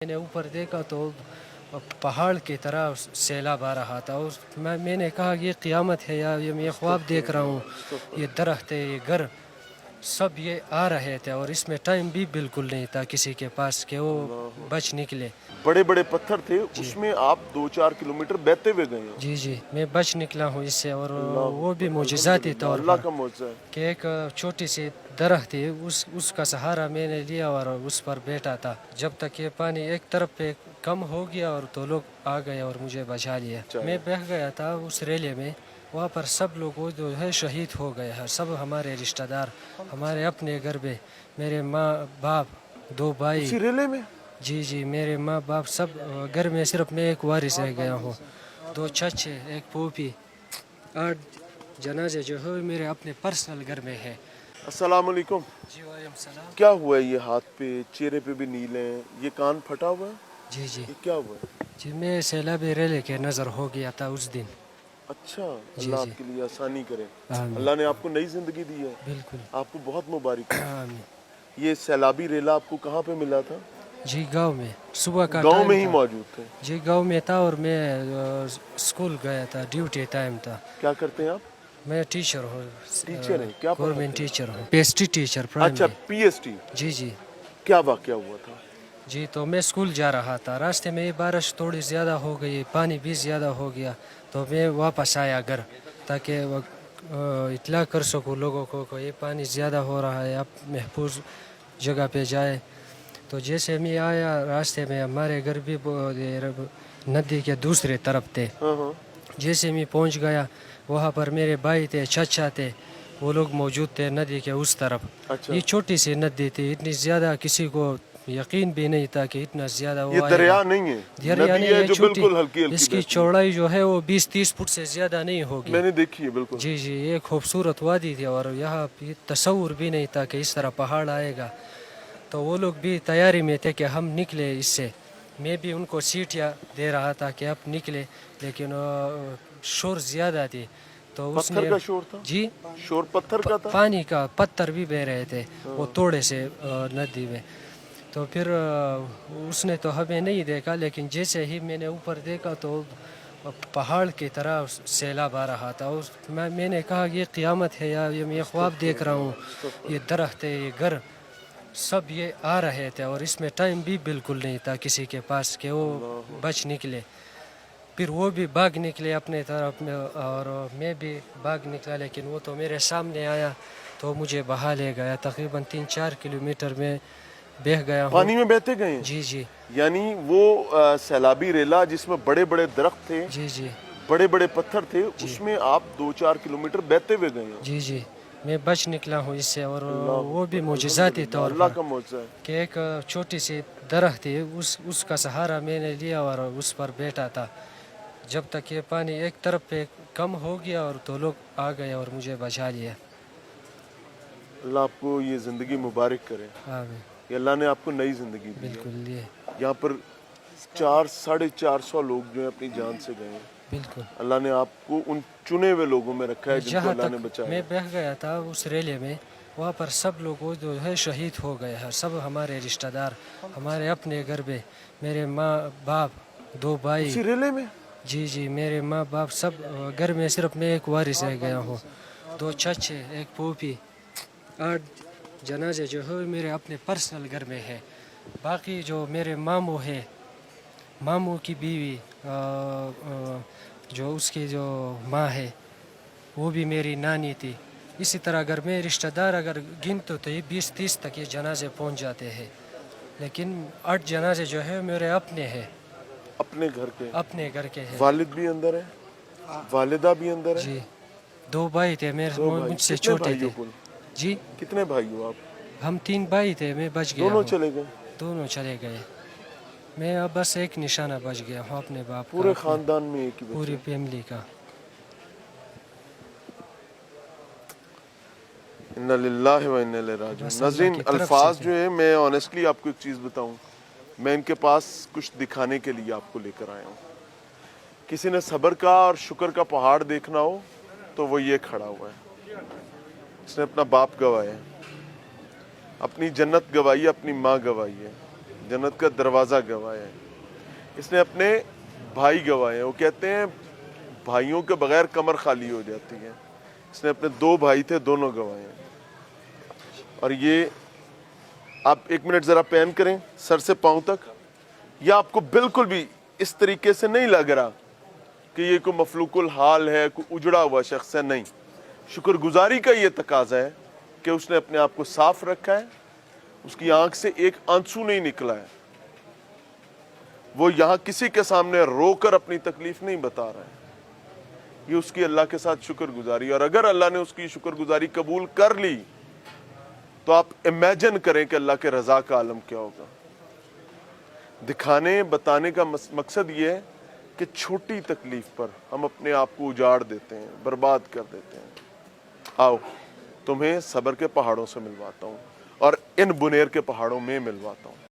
मैंने ऊपर देखा तो पहाड़ की तरह सैलाब आ रहा था और मैंने कहा ये क़यामत है या ये मैं ख्वाब देख रहा हूँ। ये दरख्त है, ये घर सब ये आ रहे थे और इसमें टाइम भी बिल्कुल नहीं था किसी के पास कि वो बच निकले। बड़े बड़े पत्थर थे, उसमें आप 2-4 किलोमीटर बहते हुए गए हो। जी जी, मैं बच निकला हूँ इससे और वो भी मुजज़ाती तौर अल्लाह पर का मौजज़ा है। कि एक छोटी सी दरख्त थी, उसका सहारा मैंने लिया और उस पर बैठा था जब तक ये पानी एक तरफ पे कम हो गया और तो लोग आ गए और मुझे बचा लिया। मैं बह गया था उस रेले में, वहाँ पर सब लोग वो जो है शहीद हो गए हैं, सब हमारे रिश्तेदार, हमारे अपने घर में, मेरे माँ बाप, 2 भाई। उसी रेले में? जी जी, मेरे माँ बाप सब घर में सिर्फ मैं एक वारिस रह गया हूँ, 2 चचे, एक पोपी, 8 जनाजे जो है मेरे अपने पर्सनल घर में है। अस्सलाम वालेकुम। जी वालेकुम सलाम। क्या हुआ है? ये हाथ पे, चेहरे पे भी नीले हैं, ये कान फटा हुआ है, जी जी ये क्या हुआ है? जी, मैं सैलाबी रेले के नज़र हो गया था उस दिन। अच्छा, जी अल्लाह जी, आपके लिए आसानी करे। आमीन, अल्लाह ने आपको नई जिंदगी दी है, बिल्कुल, आपको बहुत मुबारक हो। आमीन। ये सैलाबी रेला आपको कहाँ पे मिला था? जी गांव में सुबह का गांव टाइम में ही था। मौजूद थे। जी गांव में था और मैं स्कूल गया था, ड्यूटी टाइम था। क्या करते हैं आप? मैं टीचर हूँ, टीचर हैं, क्या गवर्नमेंट पढ़ाते हैं? टीचर हूँ, पेस्ट्री टीचर अच्छा, प्राइमरी। पीएचडी। जी जी क्या वाकया हुआ था? जी, तो मैं स्कूल जा रहा था, रास्ते में ये बारिश थोड़ी ज़्यादा हो गई, पानी भी ज़्यादा हो गया, तो मैं वापस आया घर ताकि इत्तला कर सकूँ लोगों को कि ये पानी ज़्यादा हो रहा है, आप महफूज जगह पे जाए। तो जैसे मैं आया रास्ते में हमारे घर भी नदी के दूसरे तरफ थे। हाँ हाँ। जैसे मैं पहुंच गया वहाँ पर मेरे भाई थे, चचा थे, वो लोग मौजूद थे नदी के उस तरफ। अच्छा, ये छोटी सी नदी थी, इतनी ज़्यादा किसी को यकीन भी नहीं था कि इतना ज़्यादा वो ये आएगा। दरिया नहीं है, दरिया नदी नहीं, है ये जो छोटी, बिल्कुल हल्की हल्की इसकी बहती है। चौड़ाई जो है वो 20-30 फुट से ज़्यादा नहीं होगी। मैंने देखी है बिल्कुल। जी जी, ये खूबसूरत वादी थी और यहाँ पे तस्वुर भी नहीं था कि इस तरह पहाड़ आएगा। तो वो लोग भी तैयारी में थे कि हम निकले इससे। मैं भी उनको सीटियाँ दे रहा था कि आप निकले, लेकिन शोर ज़्यादा थी तो पत्थर उसने। का शोर था? जी, शोर पत्थर का था? पानी का, पत्थर भी बह रहे थे वो तोड़े से नदी में। तो फिर उसने तो हमें नहीं देखा, लेकिन जैसे ही मैंने ऊपर देखा तो पहाड़ की तरह सैलाब आ रहा था और मैंने कहा ये क़यामत है या ये मैं ख्वाब देख रहा हूँ। ये दरख्त है, ये घर सब ये आ रहे थे और इसमें टाइम भी बिल्कुल नहीं था किसी के पास कि वो बच निकले। फिर वो भी भाग निकले अपने तरफ में और मैं भी भाग निकला, लेकिन वो तो मेरे सामने आया तो मुझे बहा ले गया। तकरीबन 3-4 किलोमीटर में बह गया हूँ। पानी में बहते गए हैं? जी जी यानी वो सैलाबी रेला जिसमें बड़े बड़े दरख्त थे, जी जी बड़े बड़े पत्थर थे, उसमें आप 2-4 किलोमीटर बहते हुए गए हैं। जी जी, मैं बच निकला हूँ इससे और वो भी मुजज़ाती तौर अल्लाह पर का मौजज़ा है। कि एक छोटी सी दरख्त थी, उसका सहारा मैंने लिया और उस पर बैठा था जब तक ये पानी एक तरफ पे कम हो गया और तो लोग आ गए और मुझे बचा लिया। अल्लाह आपको ये ज़िंदगी मुबारक करे। आमीन, ये अल्लाह ने आपको नई ज़िंदगी दी है। बिल्कुल ये, यहाँ पर 400-450 लोग जो हैं अपनी जान से गए हैं। बिल्कुल। अल्लाह ने आपको उन चुने हुए लोगों में रखा है जिनको जहाँ अल्लाह ने तक बचाया। मैं बह गया था उस रेले में, वहाँ पर सब लोग वो जो है शहीद हो गए हैं, सब हमारे रिश्तेदार, हमारे अपने घर में, मेरे माँ बाप, 2 भाई। उसी रेले में? जी जी, मेरे माँ बाप सब घर में सिर्फ मैं एक वारिस रह गया हूँ, 2 चचे, एक पोपी, 8 जनाजे जो है मेरे अपने पर्सनल घर में है। बाकी जो मेरे मामू है, मामू की बीवी जो उसकी जो माँ है वो भी मेरी नानी थी। इसी तरह अगर मैं रिश्तेदार अगर गिनते तो ये 20-30 तक ये जनाजे पहुँच जाते हैं, लेकिन 8 जनाजे जो है मेरे अपने हैं, अपने घर के? अपने घर के हैं। वालिद भी अंदर है, वालिदा भी अंदर है? जी, 2 भाई थे मेरे, 2 भाई। मुझसे कितने छोटे भाई हो थे। कुल? जी, कितने भाई हो आप? हम 3 भाई थे, मैं बच गया दोनों हूँ। चले गए? दोनों चले गए। मैं अब बस एक निशाना बच गया हूँ अपने बाप का, पूरे अपने खानदान में एक ही पूरी बच्चा? फैमिली का। इन्ना लिल्लाहि व इन्ना इलैहि राजिऊन। बस अल्लाह नाज़रीन, की तरफ अल्फाज से जो है, मैं ऑनेस्टली आपको एक चीज़ बताऊं, मैं इनके पास कुछ दिखाने के लिए आपको लेकर आया हूँ। किसी ने सब्र का और शुक्र का पहाड़ देखना हो तो वो ये खड़ा हुआ है। इसने अपना बाप गवाया है, अपनी जन्नत गवाई है, अपनी माँ गवाई है। जन्नत का दरवाज़ा गंवाया है, इसने अपने भाई गंवाए हैं। वो कहते हैं भाइयों के बगैर कमर खाली हो जाती है। इसने अपने 2 भाई थे, दोनों गंवाए हैं। और ये आप 1 मिनट ज़रा पैन करें सर से पाँव तक। यह आपको बिल्कुल भी इस तरीके से नहीं लग रहा कि ये कोई मफलूकुल हाल है, कोई उजड़ा हुआ शख्स है, नहीं। शुक्रगुजारी का ये तकाजा है कि उसने अपने आप को साफ रखा है, उसकी आंख से एक आंसू नहीं निकला है, वो यहाँ किसी के सामने रोकर अपनी तकलीफ नहीं बता रहा है। ये उसकी अल्लाह के साथ शुक्रगुजारी। और अगर अल्लाह ने उसकी शुक्रगुजारी कबूल कर ली तो आप इमेजिन करें कि अल्लाह के रजा का आलम क्या होगा। दिखाने बताने का मकसद ये है कि छोटी तकलीफ पर हम अपने आप को उजाड़ देते हैं, बर्बाद कर देते हैं। आओ तुम्हें सब्र के पहाड़ों से मिलवाता हूँ और इन बुनेर के पहाड़ों में मिलवाता हूँ।